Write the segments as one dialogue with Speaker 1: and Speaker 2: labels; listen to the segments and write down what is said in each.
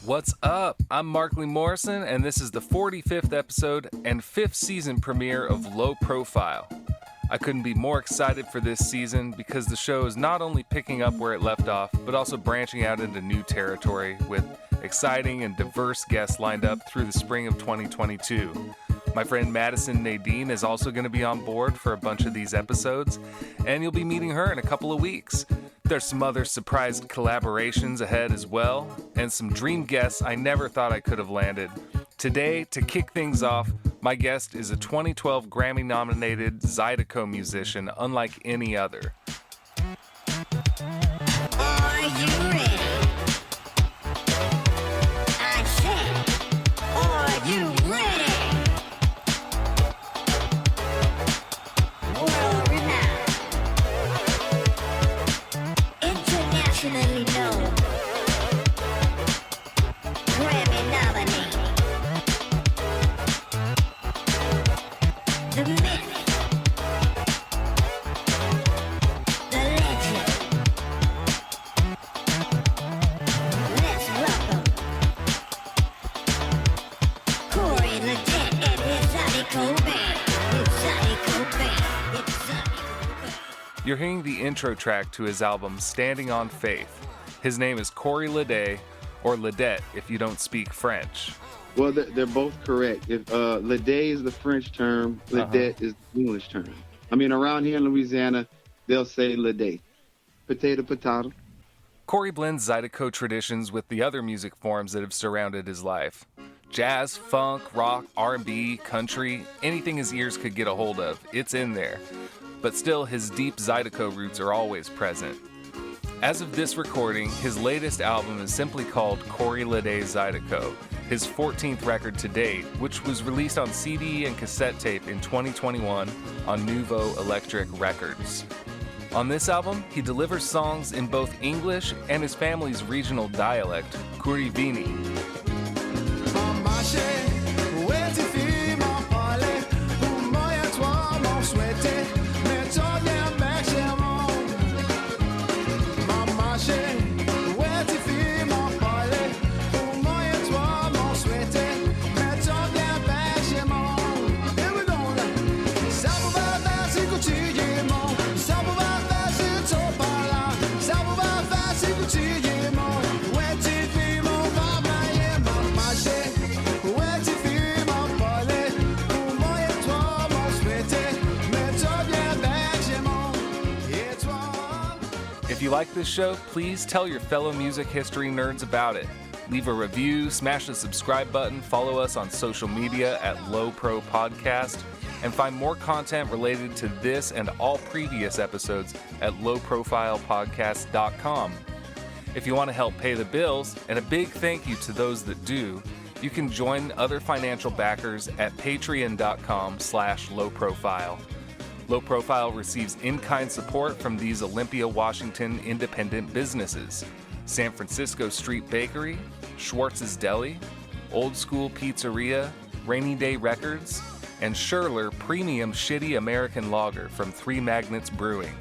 Speaker 1: What's up? I'm Markley Morrison, and this is the 45th episode and 5th season premiere of Low Profile. I couldn't be more excited for this season because the show is not only picking up where it left off, but also branching out into new territory with exciting and diverse guests lined up through the spring of 2022. My friend Madison Nadine is also going to be on board for a bunch of these episodes, and you'll be meeting her in a couple of weeks. There's some other surprise collaborations ahead as well, and some dream guests I never thought I could have landed. Today, to kick things off, my guest is a 2012 Grammy-nominated Zydeco musician unlike any other.
Speaker 2: Are you ready? I said, are you ready? World renowned, internationally known, Grammy nominated, the myth, the legend. Let's welcome Corey Ledet and his Zydeco band.
Speaker 1: You're hearing the intro track to his album Standing on Faith. His name is Corey Ledet, or Ledet if you don't speak French.
Speaker 3: Well, they're both correct. If Ledet is the French term, Ledet is the English term. I mean, around here in Louisiana, they'll say Ledet. Potato, potato.
Speaker 1: Corey blends Zydeco traditions with the other music forms that have surrounded his life. Jazz, funk, rock, R&B, country, anything his ears could get a hold of, it's in there. But still, his deep Zydeco roots are always present. As of this recording, his latest album is simply called Corey Ledet Zydeco, his 14th record to date, which was released on CD and cassette tape in 2021 on Nouveau Electric Records. On this album, he delivers songs in both English and his family's regional dialect, Kurivini. If you like this show, please tell your fellow music history nerds about it. Leave a review, smash the subscribe button, follow us on social media at Low Pro Podcast, and find more content related to this and all previous episodes at lowprofilepodcast.com. If you want to help pay the bills, and a big thank you to those that do, you can join other financial backers at patreon.com/lowprofile. Low Profile receives in-kind support from these Olympia, Washington independent businesses: San Francisco Street Bakery, Schwartz's Deli, Old School Pizzeria, Rainy Day Records, and Schurler Premium Shitty American Lager from Three Magnets Brewing.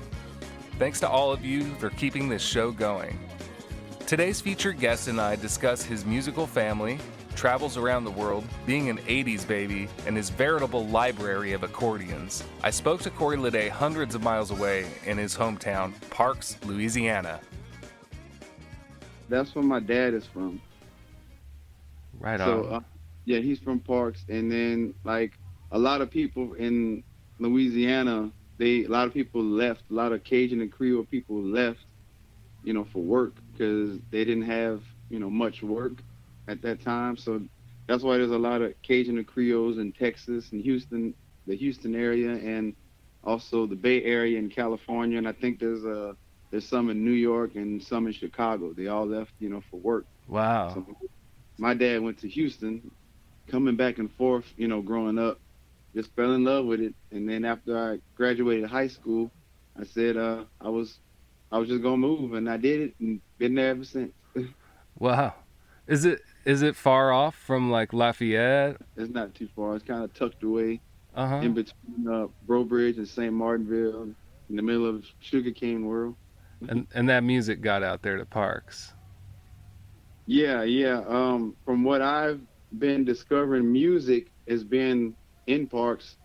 Speaker 1: Thanks to all of you for keeping this show going. Today's featured guest and I discuss his musical family, travels around the world, being an 80s baby, and his veritable library of accordions. I spoke to Corey Ledet hundreds of miles away in his hometown, Parks, Louisiana.
Speaker 3: That's where my dad is from.
Speaker 1: Right on.
Speaker 3: So, yeah, he's from Parks. And then, like, a lot of people in Louisiana, a lot of people left. A lot of Cajun and Creole people left, for work because they didn't have, much work at that time. So that's why there's a lot of Cajun and Creoles in Texas and Houston, the Houston area, and also the Bay Area in California. And I think there's some in New York and some in Chicago. They all left, for work.
Speaker 1: Wow.
Speaker 3: So my dad went to Houston, coming back and forth, growing up, just fell in love with it. And then after I graduated high school, I said I was just gonna move, and I did it, and been there ever since.
Speaker 1: Wow. Is it far off from like Lafayette?
Speaker 3: It's not too far. It's kind of tucked away
Speaker 1: Uh-huh.
Speaker 3: in between Breaux Bridge and St. Martinville, in the middle of sugarcane world.
Speaker 1: And that music got out there to Parks.
Speaker 3: Yeah, yeah. From what I've been discovering, music has been in parks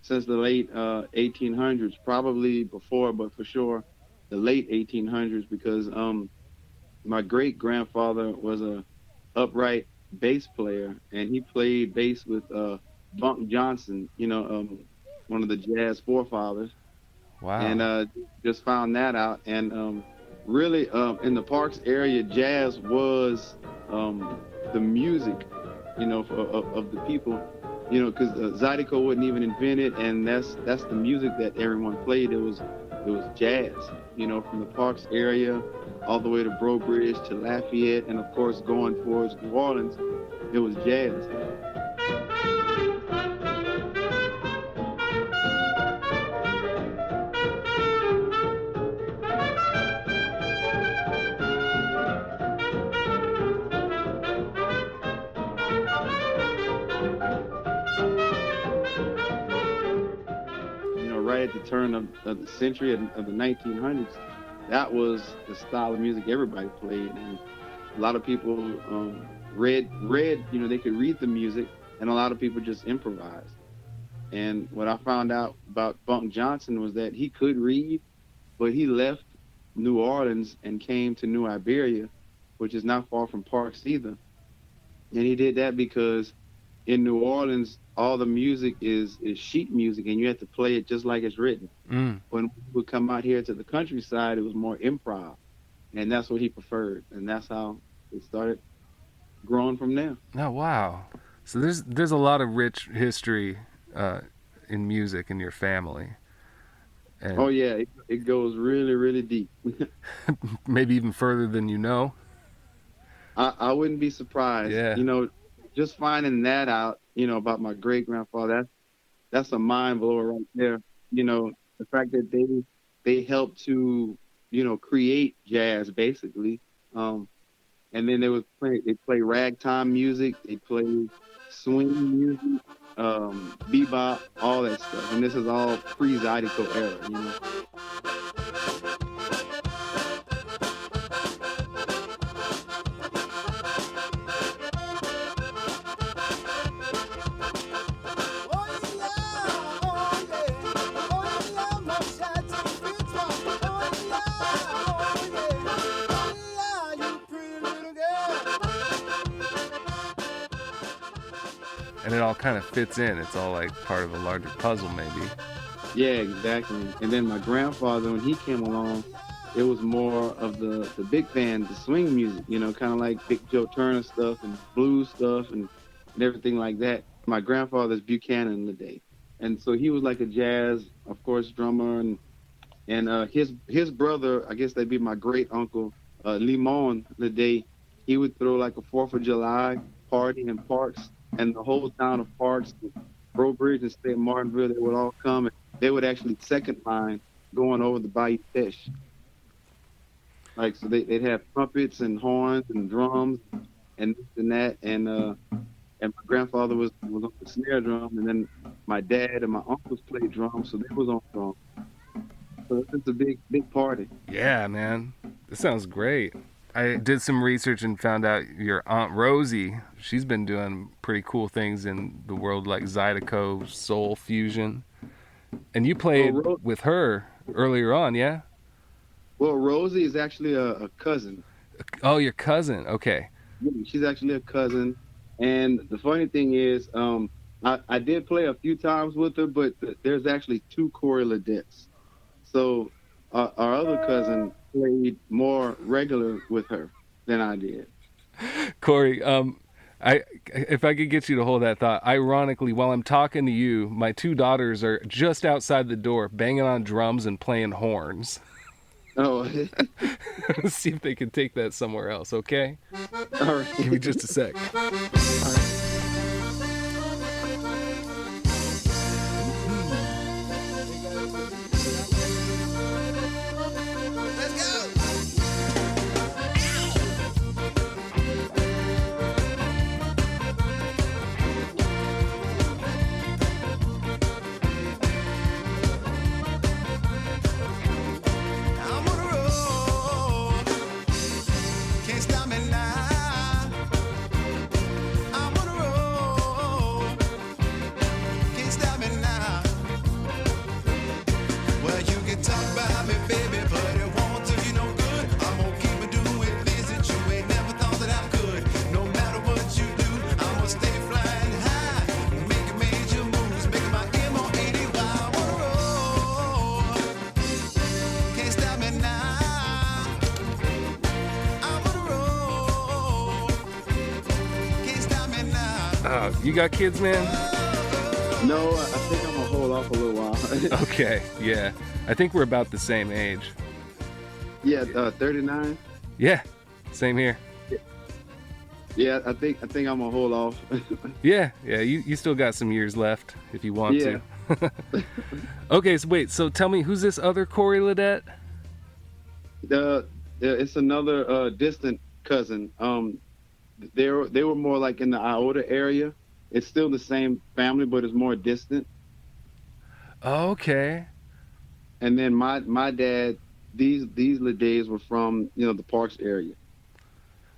Speaker 3: since the late 1800s, probably before, but for sure the late 1800s, because my great grandfather was a upright bass player, and he played bass with Bunk Johnson, one of the jazz forefathers, and
Speaker 1: Wow.
Speaker 3: just found that out. And really, in the Parks area, jazz was the music, of the people, because Zydeco wasn't even invented, and that's the music that everyone played. It was jazz, from the Parks area all the way to Breaux Bridge to Lafayette, and of course going towards New Orleans, it was jazz. Right at the turn of the century of the 1900s, that was the style of music everybody played, and a lot of people read, they could read the music, and a lot of people just improvised. And what I found out about Bunk Johnson was that he could read, but he left New Orleans and came to New Iberia, which is not far from Parks either. And he did that because in New Orleans, all the music is sheet music, and you have to play it just like it's written.
Speaker 1: Mm.
Speaker 3: When we would come out here to the countryside, it was more improv, and that's what he preferred, and that's how it started growing from there.
Speaker 1: Oh wow. So there's a lot of rich history in music in your family, and
Speaker 3: Oh yeah, it goes really, really deep.
Speaker 1: maybe even further than you know.
Speaker 3: I wouldn't be surprised.
Speaker 1: Yeah.
Speaker 3: Just finding that out, about my great grandfather, that's a mind blower right there. The fact that they helped to, create jazz basically. And then they play ragtime music, they play swing music, bebop, all that stuff. And this is all pre-Zydeco era.
Speaker 1: And it all kind of fits in. It's all like part of a larger puzzle, maybe.
Speaker 3: Yeah, exactly. And then my grandfather, when he came along, it was more of the big band, the swing music, kind of like Big Joe Turner stuff and blues stuff and everything like that. My grandfather's Buchanan Ledet. And so he was like a jazz, of course, drummer, and his brother, I guess that'd be my great uncle, Limon Ledet. He would throw like a 4th of July party in Parks, and the whole town of Parks, Breaux Bridge and State Martinville, they would all come, and they would actually second line going over the Bayou Teche. Like, so they'd have trumpets and horns and drums and this and that, and my grandfather was on the snare drum, and then my dad and my uncles played drums, so they was on drums. So it's a big party.
Speaker 1: Yeah, man. This sounds great. I did some research and found out your Aunt Rosie, she's been doing pretty cool things in the world like Zydeco, soul fusion. And you played with her earlier on, yeah?
Speaker 3: Well, Rosie is actually a cousin.
Speaker 1: Oh, your cousin. Okay.
Speaker 3: She's actually a cousin. And the funny thing is, I did play a few times with her, but there's actually 2 Corey Ledets. So our other cousin played more regular with her than I did.
Speaker 1: Corey, if I could get you to hold that thought, ironically, while I'm talking to you, my 2 daughters are just outside the door banging on drums and playing horns.
Speaker 3: Oh.
Speaker 1: Let's see if they can take that somewhere else, okay?
Speaker 3: All right.
Speaker 1: Give me just a sec.
Speaker 3: All right.
Speaker 4: I'm on the road, can't stop me now.
Speaker 1: You got kids, man?
Speaker 3: No, I think I'm gonna hold off a little while.
Speaker 1: Okay, yeah. I think we're about the same age.
Speaker 3: Yeah, 39.
Speaker 1: Yeah, same here.
Speaker 3: Yeah, I think I'm gonna hold off.
Speaker 1: Yeah, you still got some years left if you want
Speaker 3: Yeah.
Speaker 1: to. Okay, so wait, so tell me, who's this other Corey Ledet?
Speaker 3: It's another distant cousin. They were more like in the Iota area. It's still the same family, but it's more distant.
Speaker 1: Okay.
Speaker 3: And then my dad, these Ledets were from the Parks area.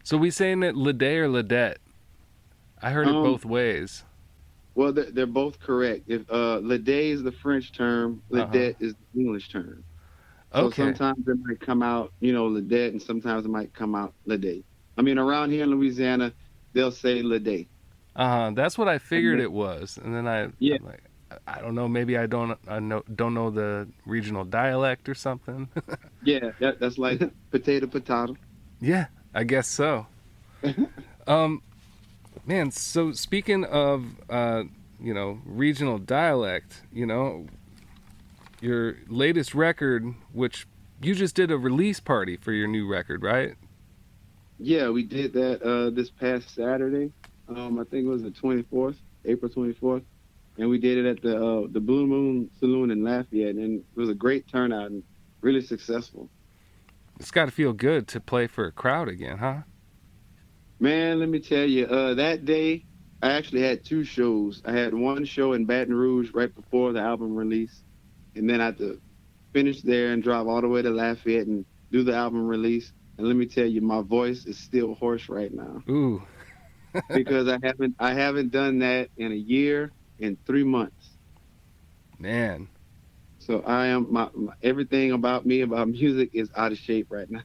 Speaker 1: So we saying it Ledet or Ledet? I heard it both ways.
Speaker 3: Well, they're both correct. If Ledet is the French term, Ledet is the English term. So
Speaker 1: Okay.
Speaker 3: sometimes it might come out, Ledet, and sometimes it might come out Ledet. I mean, around here in Louisiana, they'll say Ledet.
Speaker 1: That's what I figured it was. And then I'm like, I don't know, maybe I don't know the regional dialect or something.
Speaker 3: Yeah, that's like potato.
Speaker 1: Yeah, I guess so. Man, so speaking of regional dialect, your latest record, which you just did a release party for your new record, right?
Speaker 3: Yeah, we did that this past Saturday. I think it was the 24th, April 24th, and we did it at the Blue Moon Saloon in Lafayette, and it was a great turnout and really successful.
Speaker 1: It's got to feel good to play for a crowd again, huh?
Speaker 3: Man, let me tell you, that day I actually had two shows. I had one show in Baton Rouge right before the album release, and then I had to finish there and drive all the way to Lafayette and do the album release. And let me tell you, my voice is still hoarse right now.
Speaker 1: Ooh.
Speaker 3: Because I haven't done that in a year and 3 months.
Speaker 1: Man.
Speaker 3: So I am my everything about me about music is out of shape right now.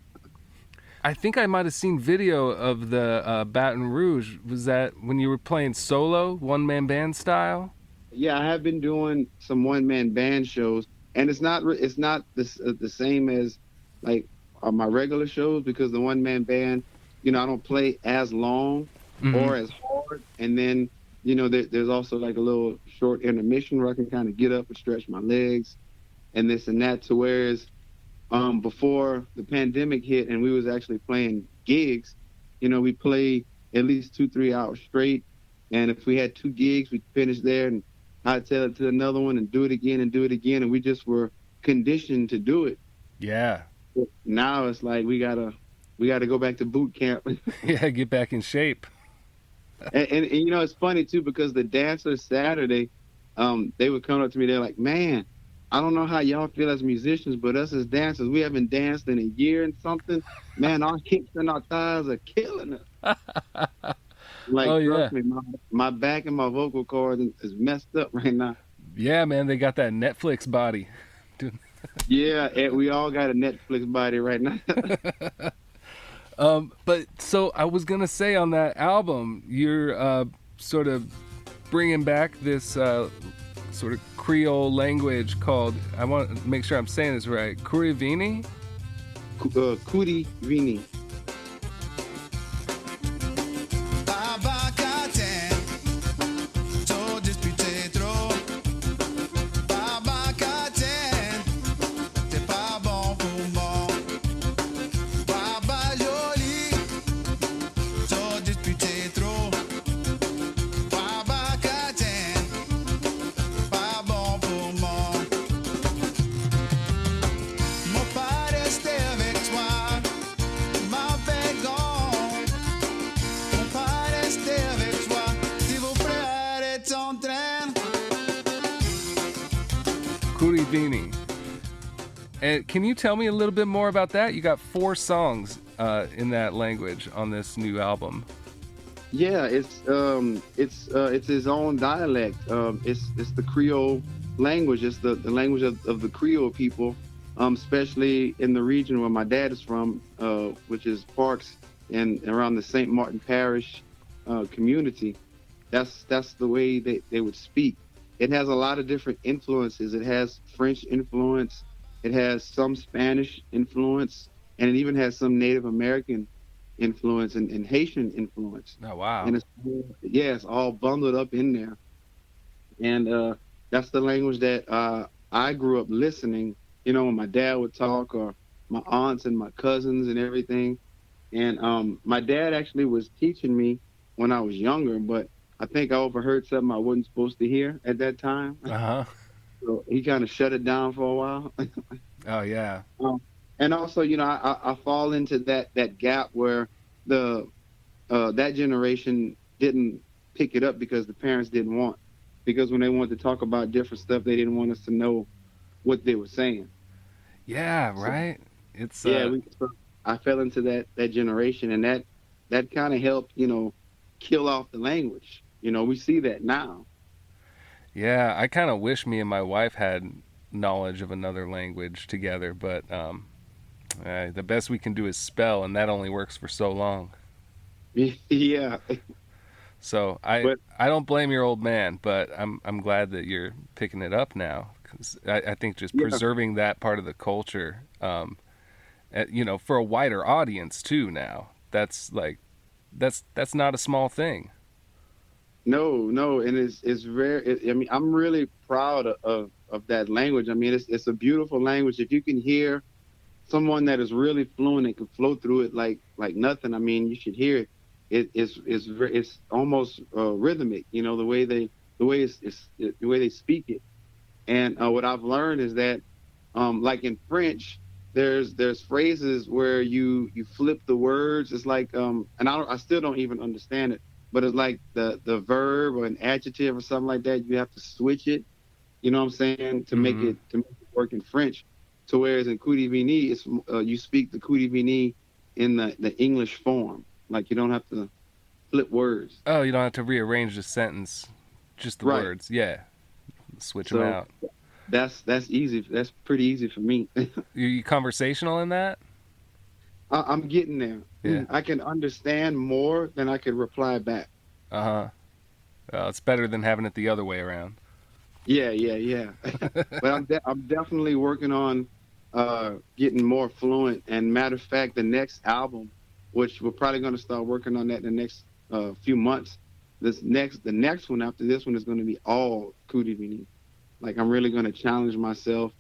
Speaker 1: I think I might have seen video of the Baton Rouge. Was that when you were playing solo, one-man band style?
Speaker 3: Yeah, I have been doing some one-man band shows, and it's not the same as like my regular shows, because the one-man band, I don't play as long or as hard, and then there's also like a little short intermission where I can kind of get up and stretch my legs and this and that, to whereas before the pandemic hit and we was actually playing gigs, we played at least 2-3 hours straight. And if we had 2 gigs, we'd finish there and I'd tell it to another one and do it again and do it again. And we just were conditioned to do it.
Speaker 1: Yeah.
Speaker 3: Now it's like we gotta go back to boot camp.
Speaker 1: Yeah, get back in shape.
Speaker 3: and it's funny too, because the dancers Saturday, they would come up to me, they're like, man, I don't know how y'all feel as musicians, but us as dancers, we haven't danced in a year and something. Man, our hips and our thighs are killing us. Like, trust me, my back and my vocal cords is messed up right now.
Speaker 1: Yeah, man, they got that Netflix body.
Speaker 3: Yeah, and we all got a Netflix body right now.
Speaker 1: But so I was gonna say, on that album, you're sort of bringing back this sort of Creole language called, I want to make sure I'm saying this right, Kurivini?
Speaker 3: Kurivini.
Speaker 1: Kurivini. And can you tell me a little bit more about that? You got 4 songs in that language on this new album.
Speaker 3: Yeah, it's his own dialect. It's the Creole language. It's the language of the Creole people, especially in the region where my dad is from, which is Parks and around the St. Martin Parish community. That's the way they would speak. It has a lot of different influences. It has French influence. It has some Spanish influence, and it even has some Native American influence and Haitian influence.
Speaker 1: Oh, wow.
Speaker 3: And it's all bundled up in there. And that's the language that I grew up listening. When my dad would talk, or my aunts and my cousins and everything. And my dad actually was teaching me when I was younger, but I think I overheard something I wasn't supposed to hear at that time.
Speaker 1: Uh-huh.
Speaker 3: So he kind of shut it down for a while.
Speaker 1: Oh, yeah.
Speaker 3: um, and also, I fall into that gap where the that generation didn't pick it up because the parents didn't want. Because when they wanted to talk about different stuff, they didn't want us to know what they were saying.
Speaker 1: Yeah,
Speaker 3: So
Speaker 1: right. It's
Speaker 3: yeah, so I fell into that generation, and that kind of helped, kill off the language. We see that now.
Speaker 1: yeah, I kind of wish me and my wife had knowledge of another language together, but the best we can do is spell, and that only works for so long.
Speaker 3: Yeah,
Speaker 1: So I
Speaker 3: but
Speaker 1: I don't blame your old man, but I'm glad that you're picking it up now, because I think just
Speaker 3: yeah,
Speaker 1: preserving that part of the culture, for a wider audience too. Now that's not a small thing.
Speaker 3: no, no, and it's rare. I mean, I'm really proud of that language. I mean, it's a beautiful language. If you can hear someone that is really fluent and can flow through it like nothing, I mean, you should hear it. It's almost rhythmic. The way they speak it. And what I've learned is that, like in French, there's phrases where you flip the words. It's like, and I still don't even understand it, but it's like the verb or an adjective or something like that. You have to switch it. You know what I'm saying, to make
Speaker 1: Hmm.
Speaker 3: it work in French. So whereas in Kuti Vini, it's you speak the Kuti Vini in the English form. Like you don't have to flip words.
Speaker 1: Oh, you don't have to rearrange the sentence, just the
Speaker 3: Right.
Speaker 1: words. Yeah, switch them
Speaker 3: So
Speaker 1: out.
Speaker 3: that's easy. That's pretty easy for me.
Speaker 1: You conversational in that?
Speaker 3: I'm getting there.
Speaker 1: Yeah.
Speaker 3: I can understand more than I can reply back.
Speaker 1: Uh huh. Well, it's better than having it the other way around.
Speaker 3: Yeah, yeah, yeah. But I'm definitely working on getting more fluent. And matter of fact, the next album, which we're probably going to start working on that in the next few months. The next one after this one is going to be all Kudibini. Like I'm really going to challenge myself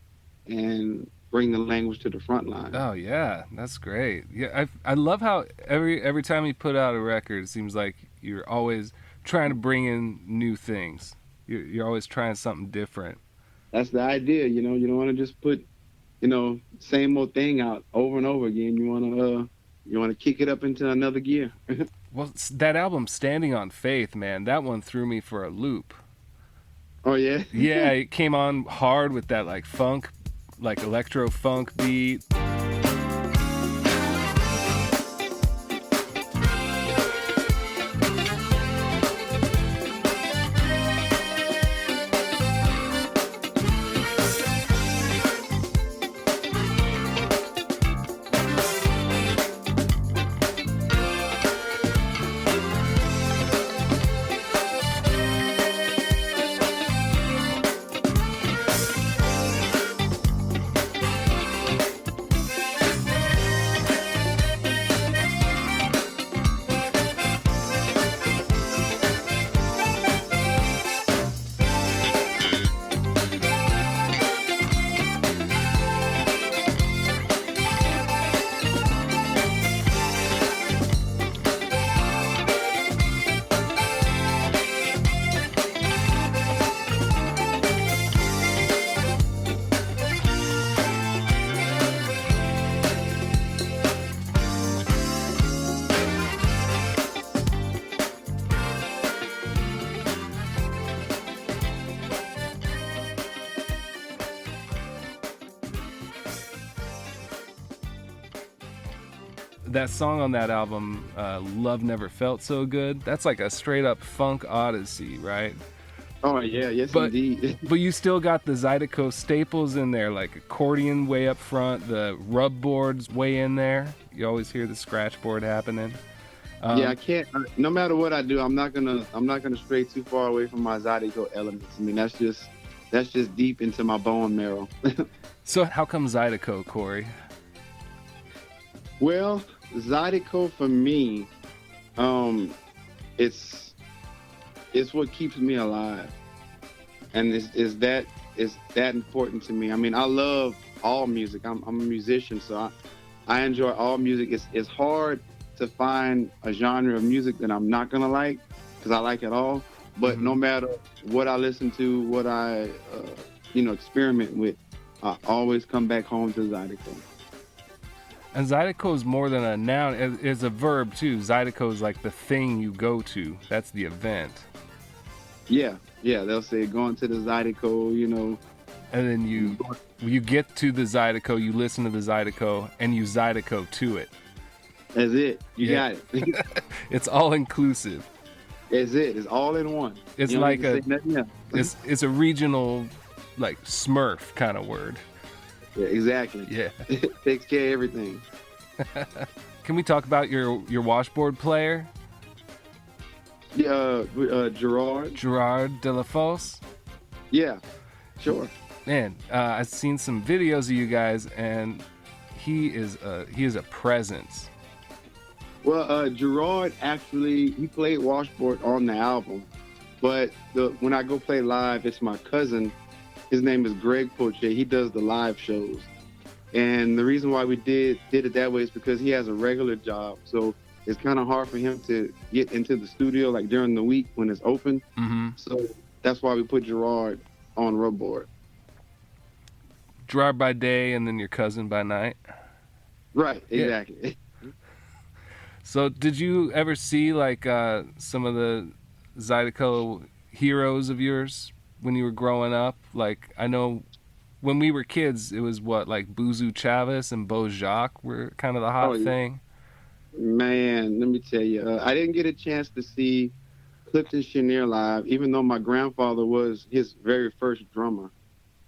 Speaker 3: and bring the language to the front line.
Speaker 1: Oh yeah, that's great. Yeah, I love how every time you put out a record, it seems like you're always trying to bring in new things. You're always trying something different.
Speaker 3: That's the idea. You don't want to just put same old thing out over and over again. You want to kick it up into another gear.
Speaker 1: Well, that album, Standing on Faith, man, that one threw me for a loop.
Speaker 3: Oh yeah.
Speaker 1: Yeah, it came on hard with that like funk, like electro funk beat. That song on that album, Love Never Felt So Good, that's like a straight up funk odyssey, right?
Speaker 3: Oh yeah. Yes,
Speaker 1: But
Speaker 3: indeed.
Speaker 1: but you still got the Zydeco staples in there, like accordion way up front, the rub boards way in there. You always hear the scratch board happening.
Speaker 3: Yeah, I can't. No matter what I do, I'm not gonna stray too far away from my Zydeco elements. I mean, that's just deep into my bone marrow.
Speaker 1: So how come Zydeco, Corey?
Speaker 3: Well, Zydeco for me, um, it's it's what keeps me alive, and it's that important to me. I mean, I love all music. I'm a musician, so I enjoy all music. It's hard to find a genre of music that I'm not gonna like because I like it all. But no
Speaker 1: Hmm.
Speaker 3: matter what I listen to, what I experiment with, I always come back home to Zydeco.
Speaker 1: And Zydeco is more than a noun; it's a verb too. Zydeco is like the thing you go to. That's the event,
Speaker 3: Yeah, yeah. They'll say going to the Zydeco.
Speaker 1: and then you get to the Zydeco, you listen to the Zydeco, and you Zydeco to it.
Speaker 3: That's it. You
Speaker 1: Yeah,
Speaker 3: got it.
Speaker 1: it's all inclusive.
Speaker 3: That's it. It's all in one.
Speaker 1: It's
Speaker 3: You don't need
Speaker 1: like
Speaker 3: to say nothing else.
Speaker 1: it's a regional, like Smurf kind of word.
Speaker 3: Yeah, exactly.
Speaker 1: Yeah.
Speaker 3: Takes care of everything.
Speaker 1: Can we talk about your washboard player,
Speaker 3: Yeah, Gerard.
Speaker 1: Gerard de la Fosse?
Speaker 3: Yeah, sure.
Speaker 1: Man, I've seen some videos of you guys, and he is a presence.
Speaker 3: Well, Gerard actually he played washboard on the album, but when I go play live, it's my cousin. His name is Greg Poche. He does the live shows, and the reason why we did it that way is because he has a regular job, so it's kind of hard for him to get into the studio like during the week when it's open.
Speaker 1: Mm-hmm.
Speaker 3: So that's why we put Gerard on rubboard.
Speaker 1: Gerard by day, and then your cousin by night.
Speaker 3: Right,
Speaker 1: Yeah.
Speaker 3: exactly.
Speaker 1: So, did you ever see like some of the Zydeco heroes of yours when you were growing up? Like, I know when we were kids, it was what, like Buzu Chavez and Bo Jacques were kind of the
Speaker 3: Oh
Speaker 1: hot
Speaker 3: yeah.
Speaker 1: thing.
Speaker 3: Man, let me tell you, I didn't get a chance to see Clifton Chenier live, even though my grandfather was his very first drummer.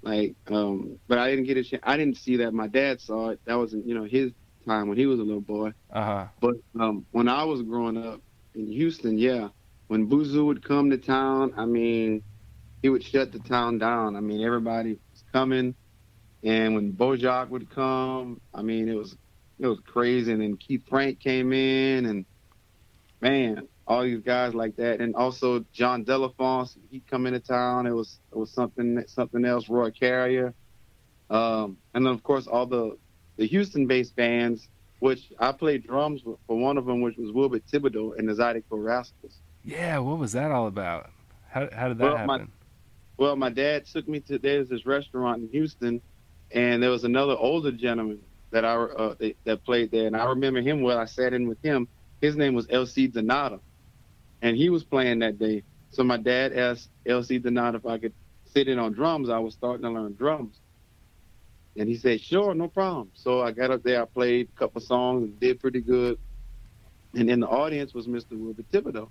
Speaker 3: Like, but I didn't get a chance. I didn't see that. My dad saw it. That was, his time when he was a little boy.
Speaker 1: Uh huh.
Speaker 3: But when I was growing up in Houston, yeah, when Buzu would come to town, I mean, he would shut the town down. I mean, everybody was coming, and when Bojack would come, I mean, it was crazy. And then Keith Frank came in, and man, all these guys like that, and also John Delafonte, he'd come into town. It was something else. Roy Carrier, and then of course all the Houston-based bands, which I played drums for one of them, which was Wilbert Thibodeau and the Zydeco Rascals.
Speaker 1: Yeah. What was that all about? How did that
Speaker 3: Well, my
Speaker 1: happen?
Speaker 3: well, my dad took me to there's this restaurant in Houston, and there was another older gentleman that played there, and I remember him well. I sat in with him. His name was LC Donato, and he was playing that day. So my dad asked LC Donato if I could sit in on drums. I was starting to learn drums, and he said, "Sure, no problem." So I got up there. I played a couple songs and did pretty good. And in the audience was Mr. Wilbur Thibodeau.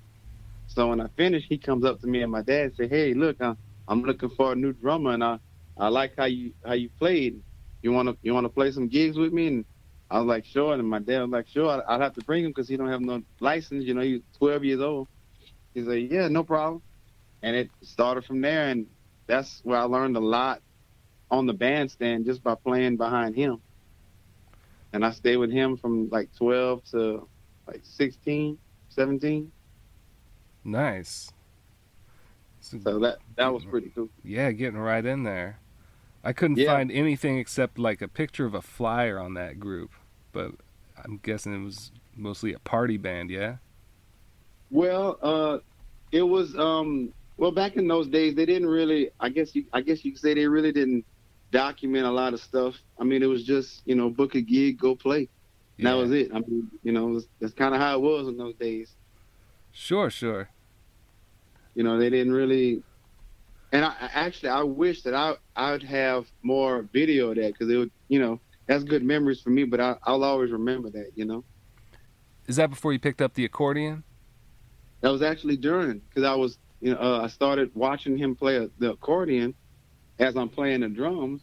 Speaker 3: So when I finished, he comes up to me and my dad said, "Hey, look, I'm looking for a new drummer, and I like how you played. You wanna play some gigs with me?" And I was like, "Sure." And my dad was like, "Sure, I'd have to bring him because he don't have no license. He's 12 years old." He said, "Yeah, no problem." And it started from there, and that's where I learned a lot on the bandstand just by playing behind him. And I stayed with him from like 12 to like 16, 17.
Speaker 1: Nice. So,
Speaker 3: So that was pretty cool.
Speaker 1: yeah, getting right in there. I couldn't
Speaker 3: Yeah.
Speaker 1: find anything except like a picture of a flyer on that group, but I'm guessing it was mostly a party band. Yeah.
Speaker 3: Well, it was well back in those days they didn't really. I guess you could say they really didn't document a lot of stuff. I mean, it was just book a gig, go play. And that
Speaker 1: Yeah.
Speaker 3: was it. I mean, that's kind of how it was in those days.
Speaker 1: Sure. Sure.
Speaker 3: They didn't really. And I wish that I'd have more video of that because it would that's good memories for me. But I'll always remember that.
Speaker 1: Is that before you picked up the accordion?
Speaker 3: That was actually during because I was I started watching him play the accordion as I'm playing the drums,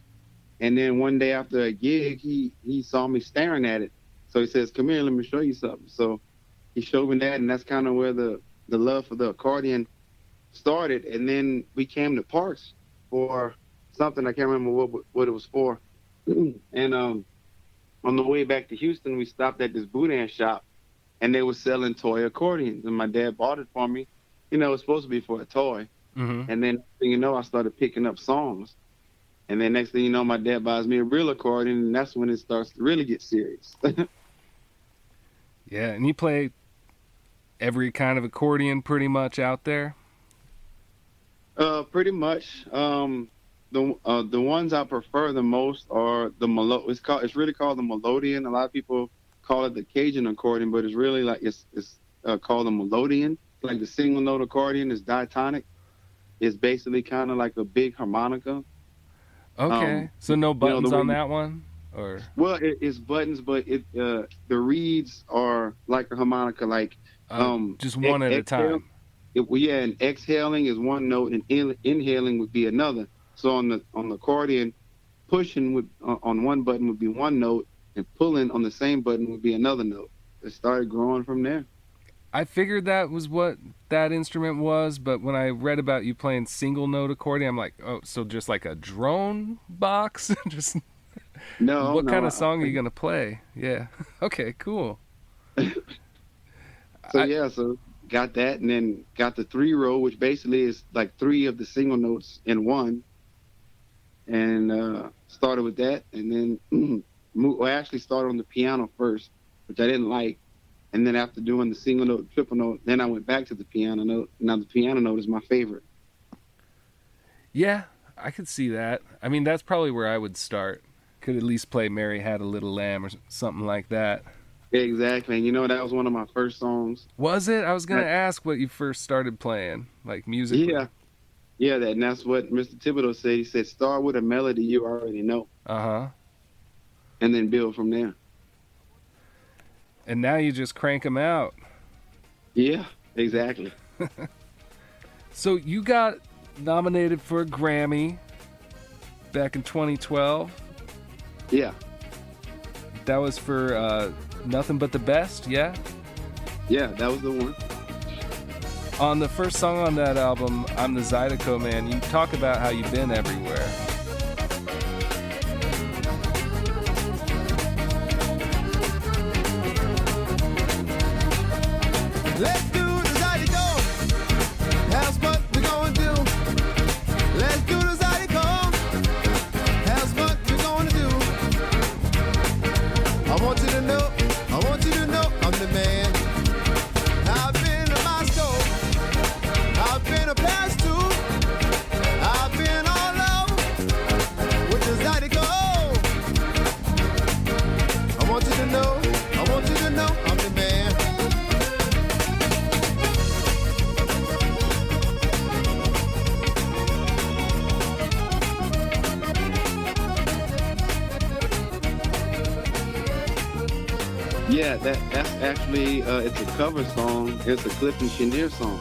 Speaker 3: and then one day after a gig, he saw me staring at it, so he says, "Come here, let me show you something." So he showed me that, and that's kind of where the love for the accordion started. And then we came to Parks for something I can't remember what it was for, and on the way back to Houston, we stopped at this boudin shop, and they were selling toy accordions, and my dad bought it for me. You know, it was supposed to be for a toy,
Speaker 1: Mm-hmm.
Speaker 3: and then you know, I started picking up songs, and then next thing you know, my dad buys me a real accordion, and that's when it starts to really get serious.
Speaker 1: Yeah, and you play every kind of accordion pretty much out there.
Speaker 3: Pretty much. The ones I prefer the most are the It's really called the melodeon. A lot of people call it the Cajun accordion, but it's really like it's called the melodeon. Like the single note accordion is diatonic. It's basically kind of like a big harmonica.
Speaker 1: Okay, so no
Speaker 3: You know
Speaker 1: buttons
Speaker 3: the way
Speaker 1: on that one, or
Speaker 3: well, it's buttons, but the reeds are like a harmonica, like
Speaker 1: just one at a time.
Speaker 3: Yeah, and exhaling is one note, and inhaling would be another. So on the accordion, pushing on one button would be one note, and pulling on the same button would be another note. It started growing from there.
Speaker 1: I figured that was what that instrument was, but when I read about you playing single note accordion, I'm like, oh, so just like a drone box? Just
Speaker 3: No,
Speaker 1: what
Speaker 3: no,
Speaker 1: kind of song are you gonna play? Yeah. Okay, cool.
Speaker 3: So got that, and then got the 3-row, which basically is like 3 of the single notes in one, and started with that, and then I actually started on the piano first, which I didn't like, and then after doing the single note, triple note, then I went back to the piano note. Now the piano note is my favorite.
Speaker 1: Yeah, I could see that. I mean, that's probably where I would start. Could at least play Mary Had a Little Lamb or something like that.
Speaker 3: Exactly, and you know that was one of my first songs.
Speaker 1: Was it? I was gonna ask what you first started playing, like musically.
Speaker 3: Yeah, and that's what Mr. Thibodeau said. He said, start with a melody you already know,
Speaker 1: Uh-huh.
Speaker 3: and then build from there.
Speaker 1: And now you just crank them out.
Speaker 3: Yeah, exactly.
Speaker 1: So you got nominated for a Grammy back in 2012.
Speaker 3: Yeah,
Speaker 1: That was for Nothing But the Best, yeah?
Speaker 3: yeah, that was the one.
Speaker 1: On the first song on that album, I'm the Zydeco Man, you talk about how you've been everywhere.
Speaker 4: Let's do the Zydeco. That's what we're gonna do. Let's do the Zydeco. That's what we're gonna do. I want you to know I'm the man. I've been to Moscow. I've been to Paris too. I've been all over with the Zydeco. I want you to know I'm the man.
Speaker 3: Yeah, that's actually it's a cover song. It's a Clifton Chenier song,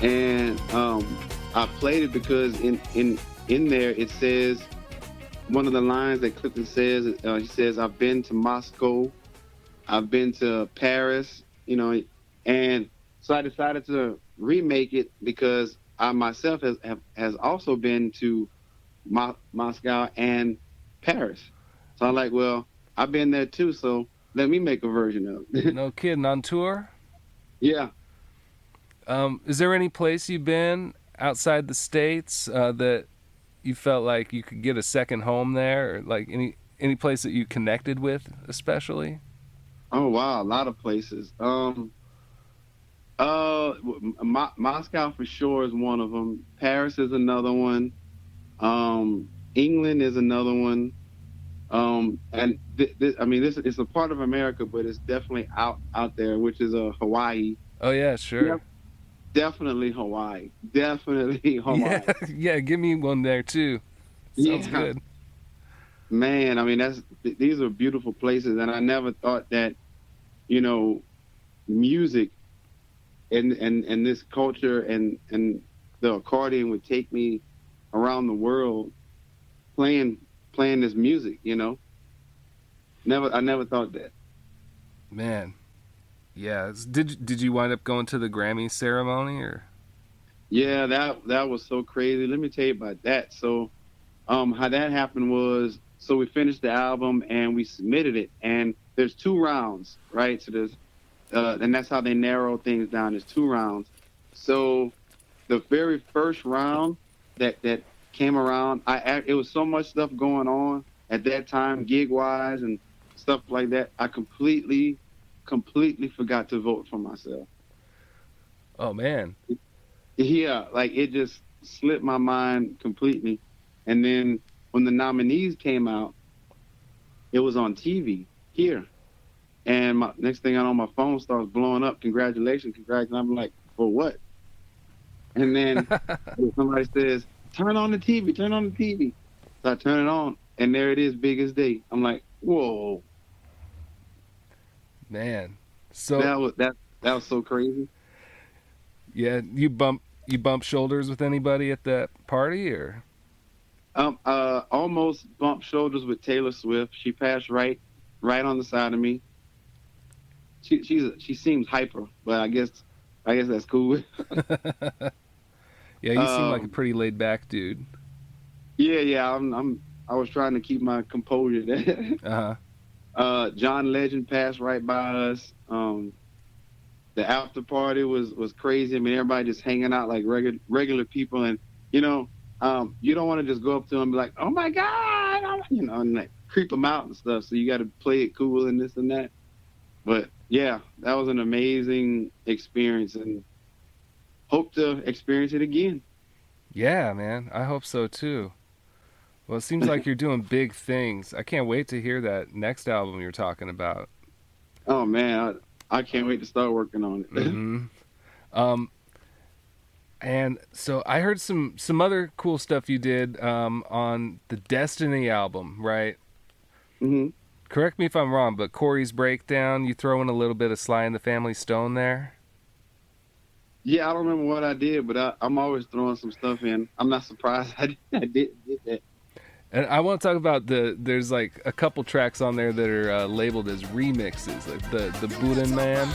Speaker 3: and I played it because in there it says one of the lines that Clifton says. He says, "I've been to Moscow, I've been to Paris," you know, and so I decided to remake it because I myself has also been to Moscow and Paris. So I'm like, well, I've been there too, so let me make a version of it.
Speaker 1: No kidding, on tour?
Speaker 3: Yeah.
Speaker 1: Is there any place you've been outside the States that you felt like you could get a second home there? Or like any place that you connected with especially?
Speaker 3: Oh wow, a lot of places. Moscow for sure is one of them. Paris is another one. England is another one. And this is a part of America, but it's definitely out there, which is Hawaii.
Speaker 1: Oh yeah, sure.
Speaker 3: Yep. Definitely Hawaii. Definitely Hawaii.
Speaker 1: Yeah, yeah, give me one there too. Sounds good.
Speaker 3: Man, I mean these are beautiful places, and I never thought that, you know, music and this culture and the accordion would take me around the world playing this music, you know. I never thought that.
Speaker 1: Man. Yeah. Did you wind up going to the Grammy ceremony or?
Speaker 3: Yeah, that was so crazy. Let me tell you about that. So how that happened was So we finished the album and we submitted it. And there's 2 rounds, right? So there's, and that's how they narrow things down. There's 2 rounds. So the very first round that came around, it was so much stuff going on at that time, gig wise and stuff like that. I completely forgot to vote for myself.
Speaker 1: Oh man.
Speaker 3: Yeah, like it just slipped my mind completely. And then when the nominees came out, it was on TV here. And next thing I know, my phone starts blowing up. Congratulations. I'm like, for what? And then somebody says, turn on the TV. So I turn it on, and there it is, big as day. I'm like, whoa.
Speaker 1: Man. So
Speaker 3: that was so crazy.
Speaker 1: Yeah, you bump shoulders with anybody at that party, or?
Speaker 3: Almost bumped shoulders with Taylor Swift. She passed right on the side of me. She seems hyper, but I guess that's cool.
Speaker 1: Yeah, you seem like a pretty laid back dude.
Speaker 3: Yeah. I was trying to keep my composure there. John Legend passed right by us. The after party was crazy. I mean, everybody just hanging out like regular people, and you don't want to just go up to them and be like, "Oh my God," and like creep them out and stuff. So you got to play it cool and this and that. But yeah, that was an amazing experience, and hope to experience it again.
Speaker 1: Yeah, man, I hope so too. Well, it seems like you're doing big things. I can't wait to hear that next album you're talking about.
Speaker 3: Oh man, I can't wait to start working on it.
Speaker 1: Mm-hmm. And so I heard some other cool stuff you did on the Destiny album, right?
Speaker 3: Mm-hmm.
Speaker 1: Correct me if I'm wrong, but Corey's Breakdown, you throw in a little bit of Sly and the Family Stone there?
Speaker 3: Yeah, I don't remember what I did, but I'm always throwing some stuff in. I'm not surprised I did that.
Speaker 1: And I want to talk about there's like a couple tracks on there that are labeled as remixes, like the Buddha Man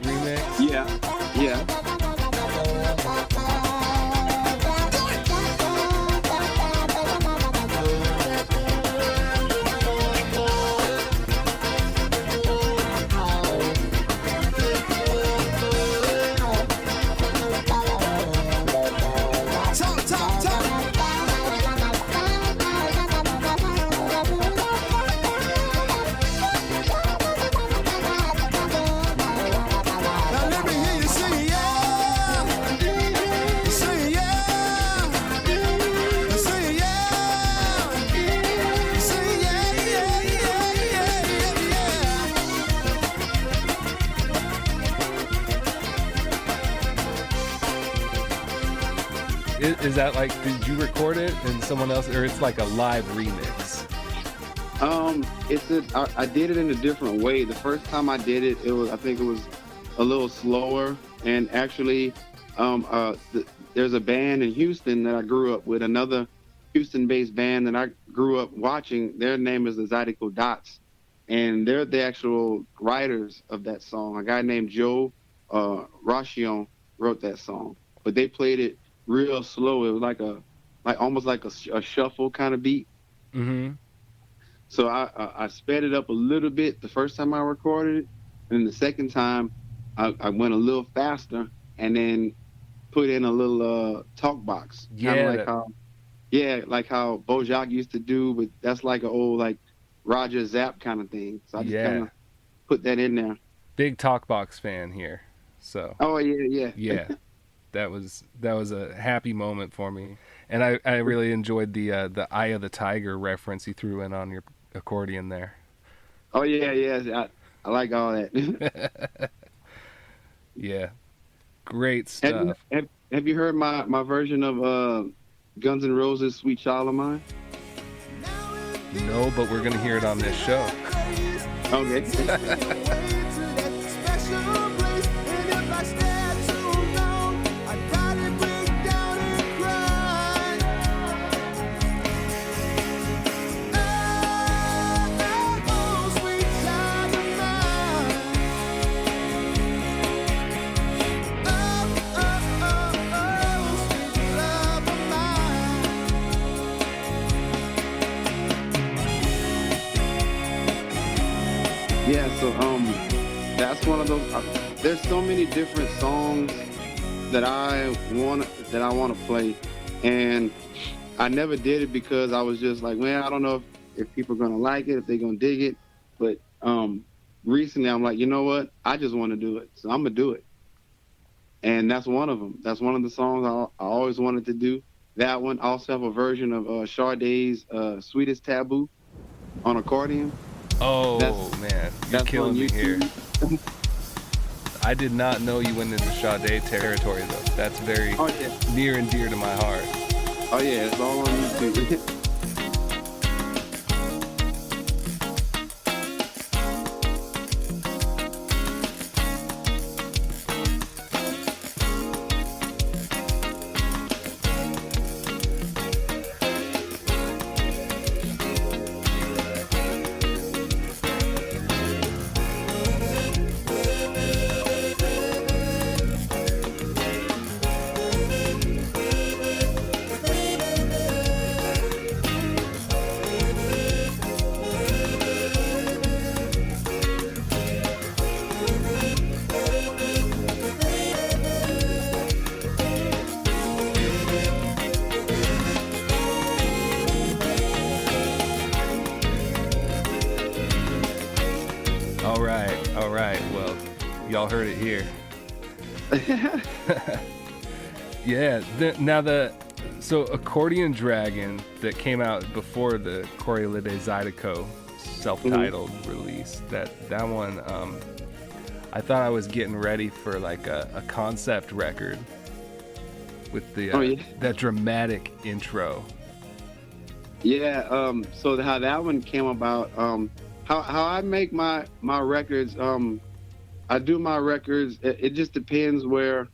Speaker 1: remix.
Speaker 3: Yeah.
Speaker 4: Now let me hear you sing, yeah. Sing, yeah. Sing, yeah. Sing, yeah.
Speaker 1: Is that like, did you record it and someone else, or it's like a live remix?
Speaker 3: I did it in a different way. The first time I did it, I think it was a little slower. And actually, there's a band in Houston that I grew up with, another Houston-based band that I grew up watching. Their name is the Zydeco Dots, and they're the actual writers of that song. A guy named Joe Rashion wrote that song, but they played it real slow. It was almost like a shuffle kind of beat.
Speaker 1: Mm-hmm.
Speaker 3: So I sped it up a little bit the first time I recorded it, and then the second time I went a little faster and then put in a little talk box.
Speaker 1: Yeah.
Speaker 3: Like how Bojack used to do, but that's like an old like Roger Zapp kind of thing. So I just kind of put that in there.
Speaker 1: Big Talkbox fan here. So.
Speaker 3: Oh yeah.
Speaker 1: Yeah. That was a happy moment for me. And I really enjoyed the Eye of the Tiger reference you threw in on your accordion there.
Speaker 3: Oh yeah. I like all that.
Speaker 1: Yeah. Great stuff.
Speaker 3: Have you heard my version of Guns N' Roses' Sweet Child of Mine?
Speaker 1: No, but we're going to hear it on this show.
Speaker 3: Okay. Yeah, so that's one of those. There's so many different songs that I want to play, and I never did it because I was just like, man, I don't know if people are gonna like it, if they're gonna dig it. But recently, I'm like, you know what? I just want to do it, so I'm gonna do it, and that's one of them. That's one of the songs I always wanted to do. That one. I also have a version of Sade's "Sweetest Taboo" on accordion. That's
Speaker 1: Oh man, you're
Speaker 3: that's on
Speaker 1: killing me here.
Speaker 3: YouTube.
Speaker 1: I did not know you went into Sade territory though. That's very
Speaker 3: Oh yeah,
Speaker 1: near and dear to my heart.
Speaker 3: oh yeah, it's all on YouTube.
Speaker 1: All right. Well, y'all heard it here. Yeah. So Accordion Dragon that came out before the Ledet Zydeco self-titled release. That one. I thought I was getting ready for like a concept record with the that dramatic intro.
Speaker 3: Yeah, so how that one came about, how I make my records, I do my records, it just depends where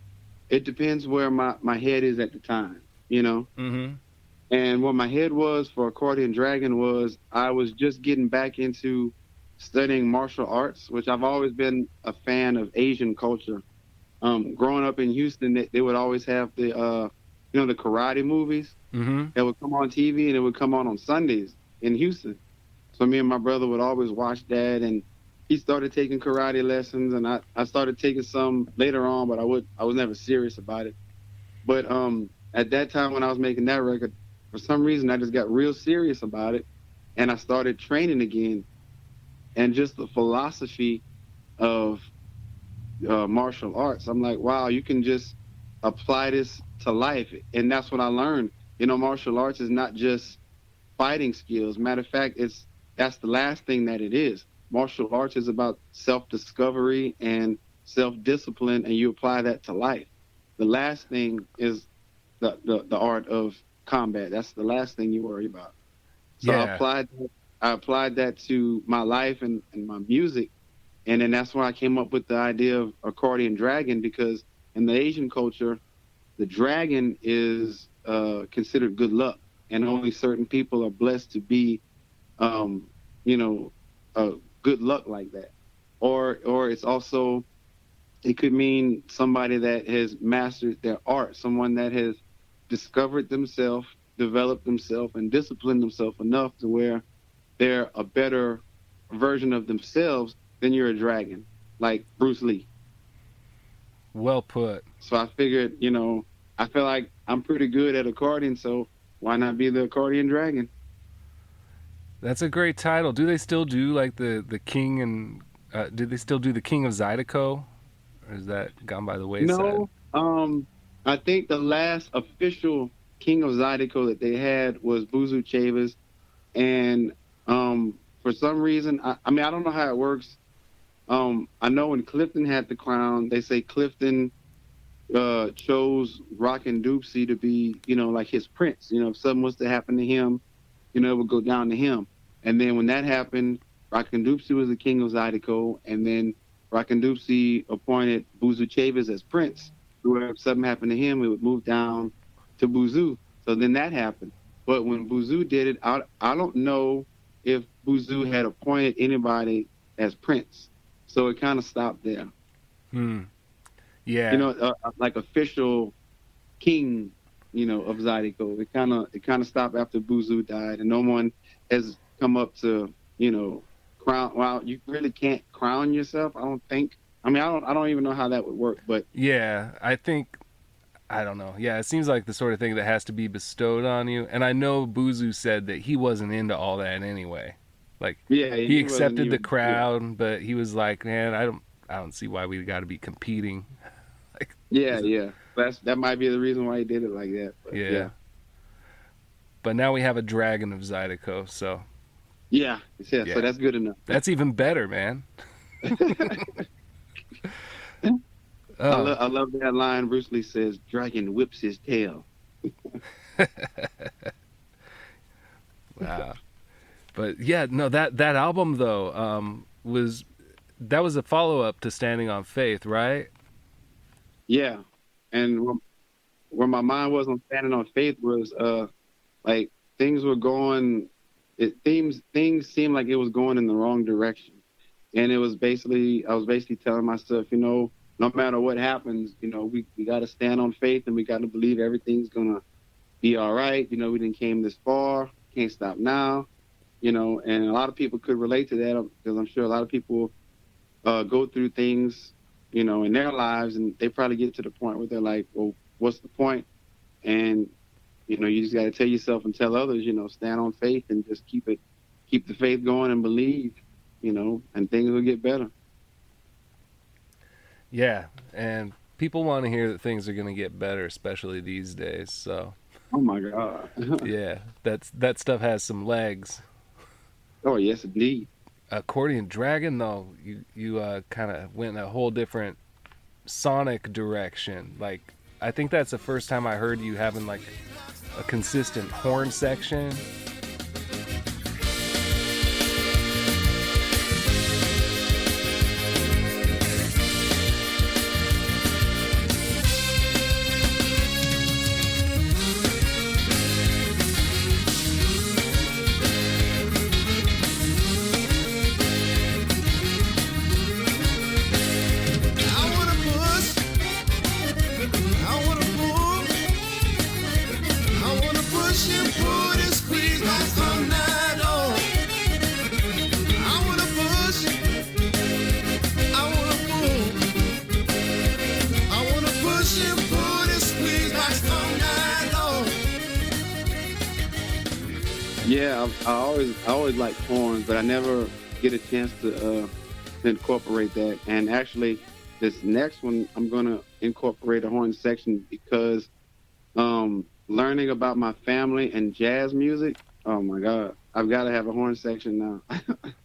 Speaker 3: my head is at the time, you know?
Speaker 1: Mm-hmm.
Speaker 3: And what my head was for Accordion Dragon was I was just getting back into studying martial arts, which I've always been a fan of Asian culture. Growing up in Houston, they would always have the karate movies
Speaker 1: Mm-hmm.
Speaker 3: that would come on TV, and it would come on Sundays in Houston. So me and my brother would always watch that, and he started taking karate lessons, and I started taking some later on, but I was never serious about it. But at that time when I was making that record, for some reason I just got real serious about it, and I started training again, and just the philosophy of martial arts. I'm like, wow, you can just apply this to life, and that's what I learned. You know, martial arts is not just fighting skills. Matter of fact, that's the last thing that it is. Martial arts is about self-discovery and self-discipline, and you apply that to life. The last thing is the art of combat. That's the last thing you worry about. So
Speaker 1: Yeah.
Speaker 3: I applied that to my life and my music, and then that's why I came up with the idea of Accordion Dragon, because in the Asian culture, the dragon is considered good luck, and only certain people are blessed to be, good luck like that. Or it's also, it could mean somebody that has mastered their art, someone that has discovered themselves, developed themselves, and disciplined themselves enough to where they're a better version of themselves than you're a dragon, like Bruce Lee.
Speaker 1: Well put.
Speaker 3: So I figured, I feel like I'm pretty good at accordion, so why not be the Accordion Dragon?
Speaker 1: That's a great title. Do they still do like the king and do they still do the King of Zydeco? Or is that gone by the wayside?
Speaker 3: No, I think the last official King of Zydeco that they had was Buzu Chavis, and for some reason, I mean, I don't know how it works. I know when Clifton had the crown, they say Clifton chose Rockin' Doopsie to be, like his prince. If something was to happen to him, it would go down to him. And then when that happened, Rockin' Doopsie was the King of Zydeco, and then Rockin' Doopsie appointed Buzu Chavis as prince. Where if something happened to him, it would move down to Buzu. So then that happened. But when Buzu did it, I don't know if Buzu had appointed anybody as prince. So it kind of stopped there.
Speaker 1: Yeah.
Speaker 3: Like official king, of Zydeco. It kind of stopped after Buzu died, and no one has come up to, crown. Well, you really can't crown yourself. I don't think. I mean, I don't even know how that would work. But
Speaker 1: Yeah, I don't know. Yeah, it seems like the sort of thing that has to be bestowed on you. And I know Buzu said that he wasn't into all that anyway. Like
Speaker 3: yeah,
Speaker 1: he
Speaker 3: he wasn't
Speaker 1: accepted the
Speaker 3: even. Yeah,
Speaker 1: crowd, but he was like, "Man, I don't see why we got to be competing." Like,
Speaker 3: yeah,
Speaker 1: is it?
Speaker 3: yeah. That might be the reason why he did it like that. But
Speaker 1: Yeah.
Speaker 3: yeah,
Speaker 1: But now we have a dragon of Zydeco, so
Speaker 3: yeah, yeah. So
Speaker 1: yeah,
Speaker 3: that's good enough.
Speaker 1: that's even better, man.
Speaker 3: I love that line. Bruce Lee says, "Dragon whips his tail."
Speaker 1: Wow. But yeah, no, that album though was that was a follow up to Standing on Faith, right?
Speaker 3: Yeah, and where my mind was on standing on faith was like things were going. Things seemed like it was going in the wrong direction, and I was basically telling myself, no matter what happens, we got to stand on faith and we got to believe everything's gonna be all right. We didn't came this far, can't stop now. And a lot of people could relate to that because I'm sure a lot of people go through things, in their lives, and they probably get to the point where they're like, well, what's the point? And you just got to tell yourself and tell others, stand on faith and just keep the faith going and believe, and things will get better.
Speaker 1: Yeah, and people want to hear that things are going to get better, especially these days. So
Speaker 3: Oh my God.
Speaker 1: yeah, that stuff has some legs.
Speaker 3: Oh yes, indeed.
Speaker 1: Accordion Dragon, though, you kind of went in a whole different sonic direction. Like, I think that's the first time I heard you having like a consistent horn section.
Speaker 4: I wanna push, I wanna pull, I wanna push and pull and squeeze my tongue night on. I wanna push, I wanna pull, I wanna push and pull and squeeze my tongue night on.
Speaker 3: Yeah, I always like horns, but I never get a chance to incorporate that. And actually, this next one, I'm gonna incorporate a horn section because learning about my family and jazz music. Oh my God, I've got to have a horn section now.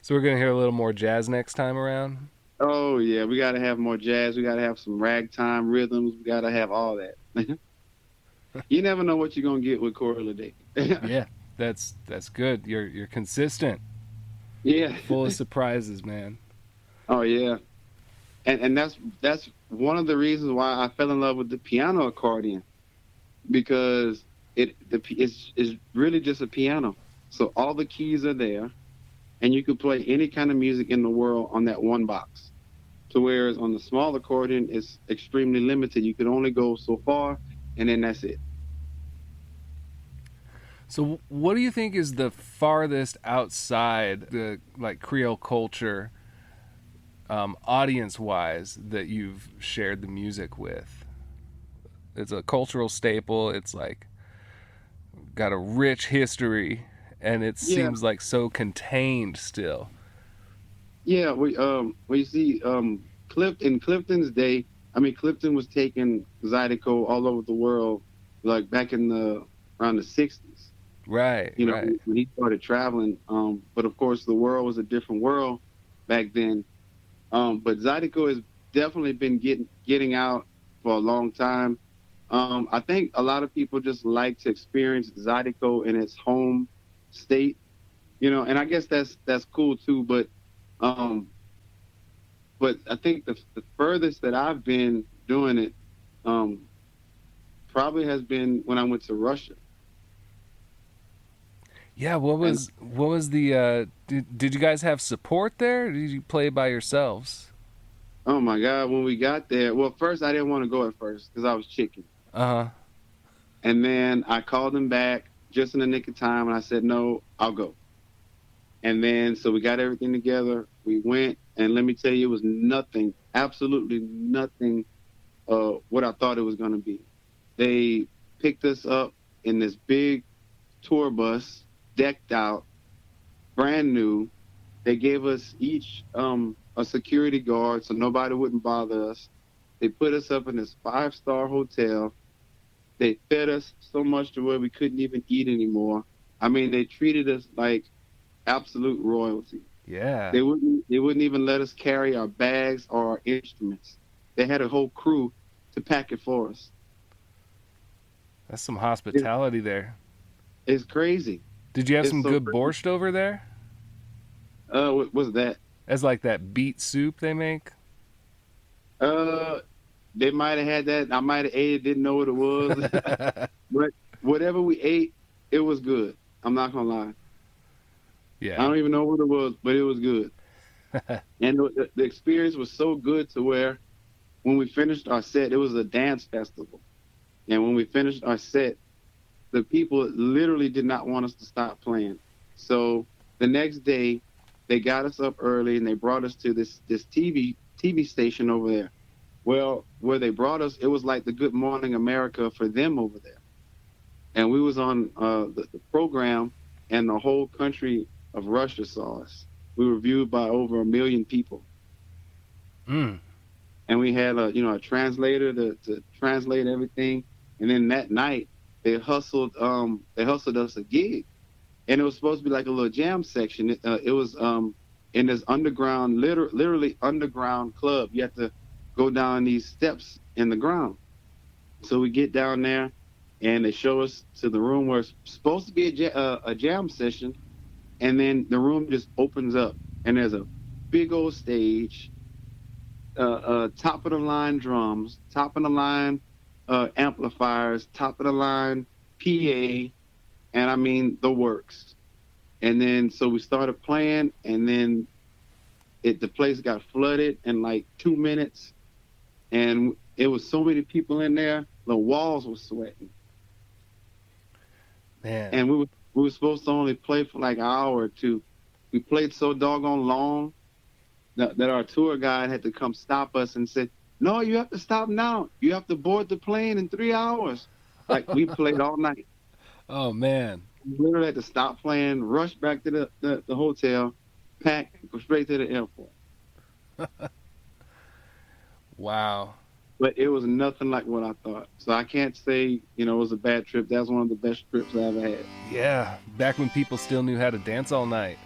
Speaker 1: So we're gonna hear a little more jazz next time around.
Speaker 3: Oh yeah, we got to have more jazz. We got to have some ragtime rhythms. We got to have all that. You never know what you're gonna get with Corey Ledet.
Speaker 1: Yeah, that's good. You're consistent,
Speaker 3: Yeah.
Speaker 1: full of surprises, man.
Speaker 3: Oh yeah. And that's one of the reasons why I fell in love with the piano accordion, because it's really just a piano. So all the keys are there, and you can play any kind of music in the world on that one box. So whereas on the small accordion, it's extremely limited. You can only go so far, and then that's it.
Speaker 1: So what do you think is the farthest outside the like Creole culture, audience-wise, that you've shared the music with? It's a cultural staple. It's like got a rich history, and it
Speaker 3: Yeah.
Speaker 1: seems like so contained still.
Speaker 3: Yeah, we see in Clifton's day. I mean, Clifton was taking Zydeco all over the world, like back in around the '60s.
Speaker 1: Right, right.
Speaker 3: When he started traveling. But of course, the world was a different world back then. But Zydeco has definitely been getting out for a long time. I think a lot of people just like to experience Zydeco in its home state, and I guess that's cool too. But I think the furthest that I've been doing it probably has been when I went to Russia.
Speaker 1: Yeah, what was the did you guys have support there, or did you play by yourselves?
Speaker 3: Oh my God, when we got there, well, first I didn't want to go at first because I was chicken.
Speaker 1: Uh-huh.
Speaker 3: And then I called him back just in the nick of time, and I said, no, I'll go. And then so we got everything together. We went, and let me tell you, it was nothing, absolutely nothing, what I thought it was going to be. They picked us up in this big tour bus, decked out, brand new. They gave us each a security guard so nobody wouldn't bother us. They put us up in this 5-star hotel. They fed us so much to where we couldn't even eat anymore. I mean, they treated us like absolute royalty.
Speaker 1: Yeah.
Speaker 3: They wouldn't even let us carry our bags or our instruments. They had a whole crew to pack it for us.
Speaker 1: That's some hospitality there.
Speaker 3: It's crazy.
Speaker 1: Did you have
Speaker 3: It's
Speaker 1: some
Speaker 3: so
Speaker 1: good
Speaker 3: crazy.
Speaker 1: borscht over there?
Speaker 3: What was that?
Speaker 1: As like that beet soup they make?
Speaker 3: They might have had that. I might have ate it, didn't know what it was. But whatever we ate, it was good. I'm not gonna lie. I
Speaker 1: Yeah.
Speaker 3: don't even know what it was, but it was good. And the experience was so good to where when we finished our set, it was a dance festival. And when we finished our set, the people literally did not want us to stop playing. So the next day, they got us up early and they brought us to this TV station over there. Well, where they brought us, it was like the Good Morning America for them over there. And we was on the program, and the whole country of Russia saw us. We were viewed by over 1 million people.
Speaker 1: Mm.
Speaker 3: And we had a translator to translate everything. And then that night they hustled us a gig, and it was supposed to be like a little jam section. It was in this underground, literally underground club. You have to go down these steps in the ground. So we get down there, and they show us to the room where it's supposed to be a jam session, and then the room just opens up, and there's a big old stage, top of the line drums, top of the line amplifiers, top of the line PA, and I mean the works. And then so we started playing, and then the place got flooded in like 2 minutes, and it was so many people in there, the walls were sweating.
Speaker 1: Man.
Speaker 3: And we were supposed to only play for like an hour or two. We played so doggone long that our tour guide had to come stop us and said, "No, you have to stop now. You have to board the plane in 3 hours." Like, we played all night.
Speaker 1: Oh man.
Speaker 3: We literally had to stop playing, rush back to the hotel, pack, and go straight to the airport.
Speaker 1: Wow.
Speaker 3: But it was nothing like what I thought. So I can't say, it was a bad trip. That was one of the best trips I ever had.
Speaker 1: Yeah. Back when people still knew how to dance all night.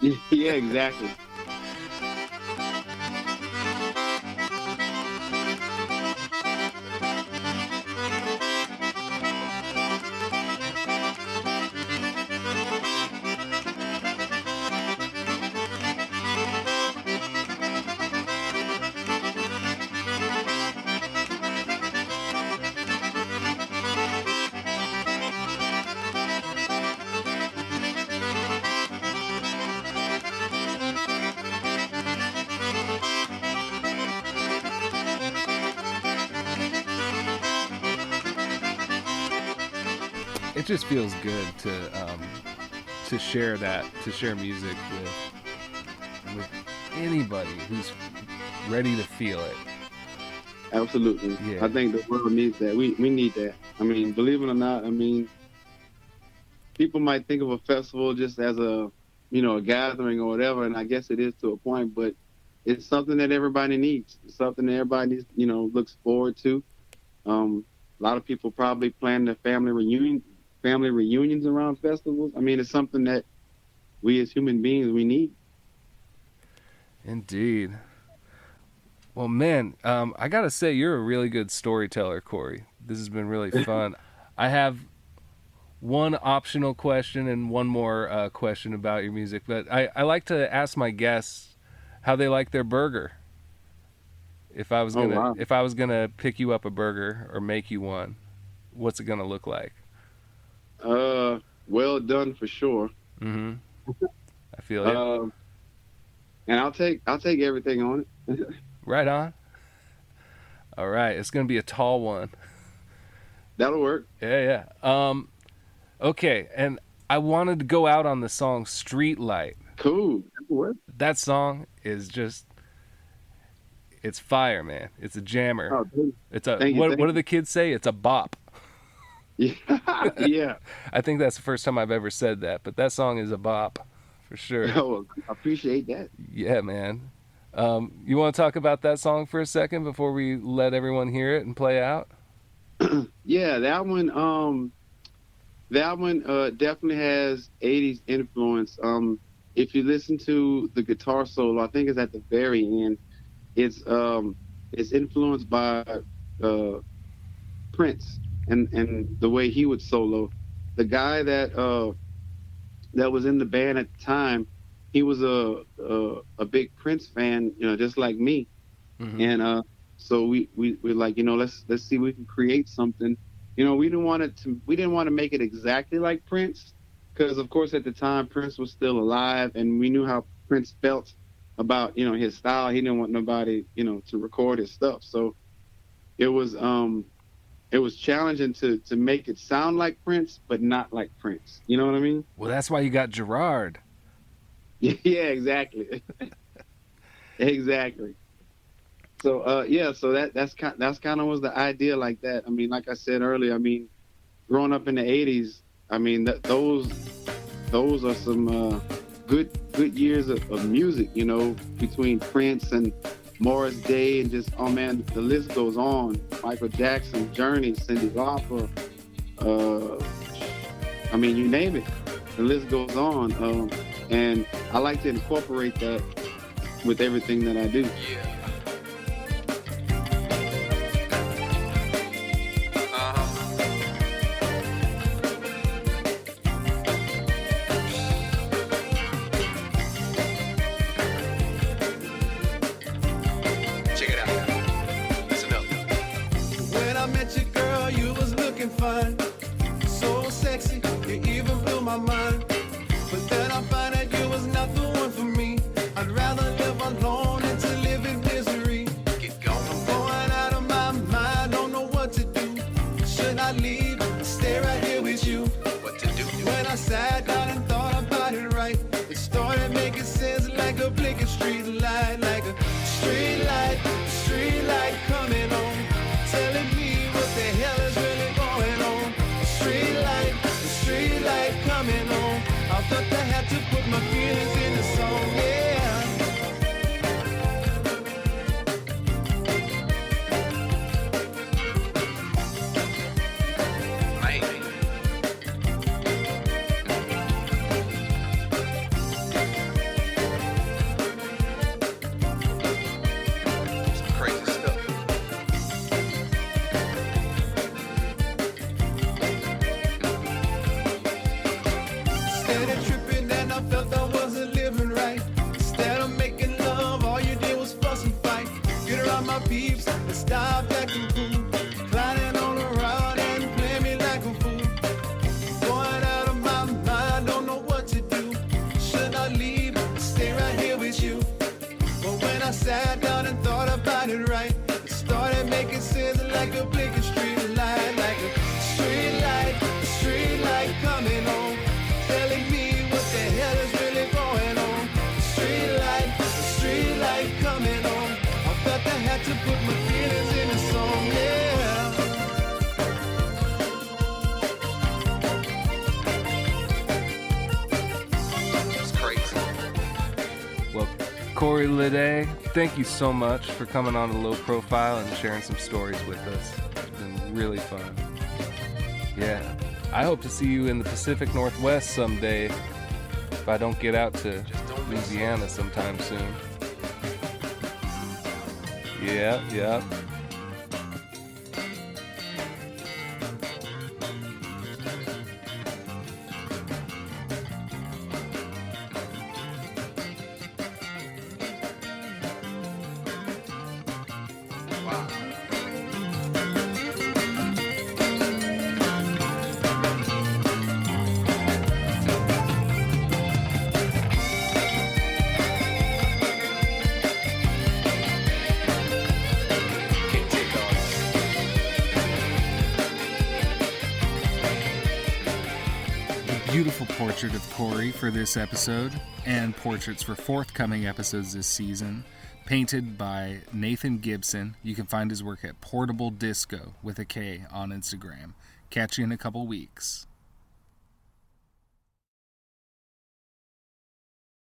Speaker 3: Yeah, exactly.
Speaker 1: It just feels good to share music with anybody who's ready to feel it.
Speaker 3: Absolutely.
Speaker 1: Yeah.
Speaker 3: I think the world needs that. We need that. I mean, believe it or not, people might think of a festival just as a gathering or whatever, and I guess it is to a point, but it's something that everybody needs. It's something that everybody needs, looks forward to. A lot of people probably plan their family reunions around festivals. I mean, it's something that we as human beings, we need.
Speaker 1: Indeed. Well, man, I gotta say you're a really good storyteller, Corey. This has been really fun. I have one optional question and one more question about your music, but I like to ask my guests how they like their burger. If I was gonna pick you up a burger or make you one, what's it gonna look like?
Speaker 3: Well done for sure.
Speaker 1: Mm-hmm. I feel you.
Speaker 3: And I'll take everything on it.
Speaker 1: Right on. All right, it's gonna be a tall one.
Speaker 3: That'll work.
Speaker 1: Yeah. Okay, and I wanted to go out on the song Street Light.
Speaker 3: Cool. What?
Speaker 1: That song is just, it's fire, man. It's a jammer.
Speaker 3: Oh, dude.
Speaker 1: It's a,
Speaker 3: Thank you,
Speaker 1: what
Speaker 3: thank
Speaker 1: do
Speaker 3: you.
Speaker 1: the kids say? It's a bop.
Speaker 3: Yeah. Yeah.
Speaker 1: I think that's the first time I've ever said that, but that song is a bop for sure.
Speaker 3: Oh, I appreciate that.
Speaker 1: Yeah, man. You want to talk about that song for a second before we let everyone hear it and play out?
Speaker 3: Yeah, that one definitely has 80s influence. If you listen to the guitar solo, I think it's at the very end. It's influenced by Prince and the way he would solo. The guy that was in the band at the time, he was a big Prince fan, just like me.
Speaker 1: Mm-hmm.
Speaker 3: And so we're like, let's see if we can create something. We didn't want to make it exactly like Prince, because of course at the time Prince was still alive, and we knew how Prince felt about his style. He didn't want nobody to record his stuff. So it was challenging to make it sound like Prince, but not like Prince. You know what I mean?
Speaker 1: Well, that's why you got Gerard.
Speaker 3: Yeah, exactly. Exactly. So so that's kind of was the idea like that. I mean, like I said earlier, I mean, growing up in the 80s, I mean those are some good years of music, between Prince and Morris Day and just, oh man, the list goes on. Michael Jackson, Journey, Cyndi Lauper, I mean, you name it, the list goes on. And I like to incorporate that with everything that I do.
Speaker 1: Yeah.
Speaker 4: Fine, so sexy, you even blew my mind. But then I find that you was not the one for me. I'd rather live alone than to live in misery.
Speaker 1: Get going.
Speaker 4: I'm going out of my mind, don't know what to do. Should I leave or stay right here with you?
Speaker 1: What to do?
Speaker 4: When I sat down and thought about it right, it started making sense like a blinking street light, like a street light coming on, telling me what the hell is really going on. Street light coming on. I thought I had to put my feelings in the song, yeah.
Speaker 1: Some crazy stuff.
Speaker 4: I felt I wasn't living right. Instead of making love, all you did was fuss and fight. Get around my peeps and stop acting cool. Climbing all around and play me like a fool. Going out of my mind, don't know what to do. Should I leave or stay right here with you? But when I sat down and thought about it right, it started making sense like a blinking street light, like a street light coming on, telling me what the hell is really going on. Street light coming on. I felt I had to put my feelings in the song, yeah.
Speaker 1: It's crazy. Well, Corey Ledet, thank you so much for coming on a Low Profile and sharing some stories with us. It's been really fun. Yeah. I hope to see you in the Pacific Northwest someday if I don't get out to Louisiana sometime soon. Yeah. beautiful portrait of Corey for this episode, and portraits for forthcoming episodes this season, painted by Nathan Gibson. You can find his work at Portable Disco with a K on Instagram. Catch you in a couple weeks.